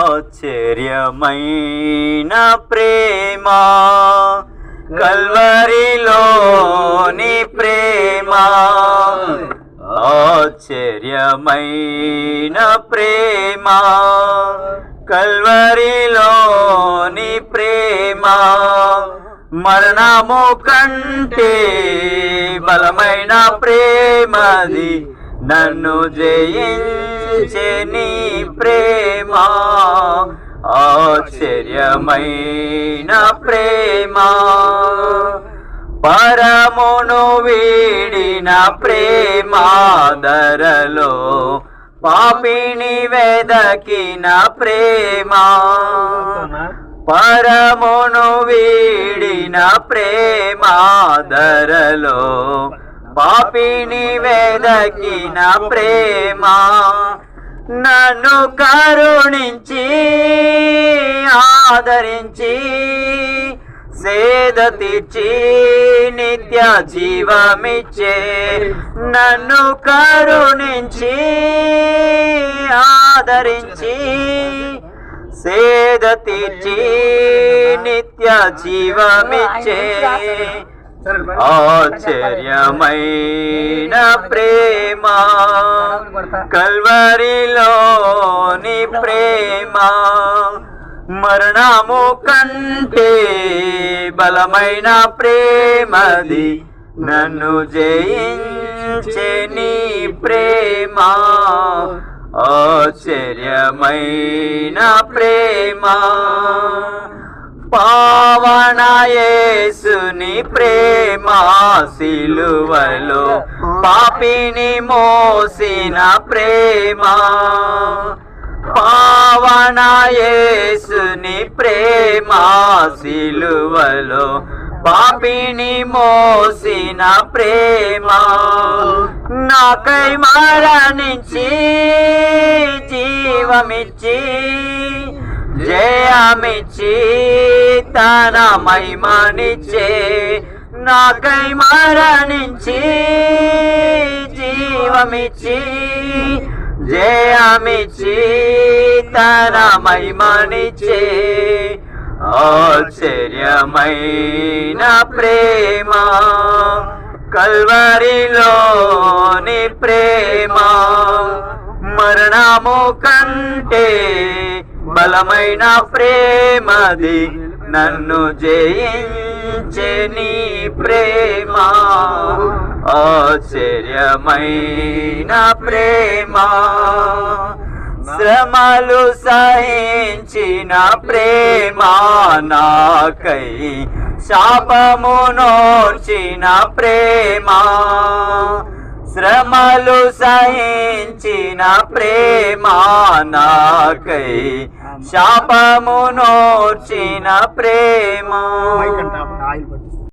ఆశ్చర్యమైన ప్రేమ కల్వరిలోని ప్రేమ, ఆశ్చర్యమైన ప్రేమ కల్వరిలోని ప్రేమ, మరణము కంటే బలమైన ప్రేమది, నన్ను జయించే నీ ప్రేమ, ఆశ్చర్యమైన ప్రేమ, పరమును వీడిన ప్రేమ, ధరలో పాపిని వెదకిన ప్రేమ, పరమును వీడిన ప్రేమ, ధరలో పాపిని వెదకిన ప్రేమ, నన్ను కరుణించి ఆదరించి సేద తీర్చి నిత్య జీవమిచ్చే, నన్ను కరుణించి ఆదరించి సేద తీర్చి నిత్య జీవమిచ్చే, ఆశ్చర్యమైన ప్రేమ కల్వరిలోని ప్రేమ, మరణము కంటే బలమైన ప్రేమది, నన్ను జయించే నీ ప్రేమ, ఆశ్చర్యమైన ప్రేమ, పావన యేసుని ప్రేమ, సిలువలో పాపిని మోసిన ప్రేమ, పావన యేసుని ప్రేమ, సిలువలో పాపిని మోసిన ప్రేమ, నాకై మరణించి జీవమిచ్చి జయమిచ్చి తన మహిమనిచ్చే, నాకై మరణించి జీవమిచ్చి జయమిచ్చి తన మహిమనిచ్చే, ఆశ్చర్యమైన ప్రేమ కల్వరిలోని ప్రేమ, మరణము కంటే బలమైన ప్రేమది, నన్ను జయించే నీ ప్రేమ, ఆశ్చర్యమైన ప్రేమ, శ్రమలు సహించిన ప్రేమ, నాకై శాపము నోర్చిన ప్రేమ, శ్రమలు సహించిన ప్రేమ, నాకై శాపము నోర్చిన ప్రేమ.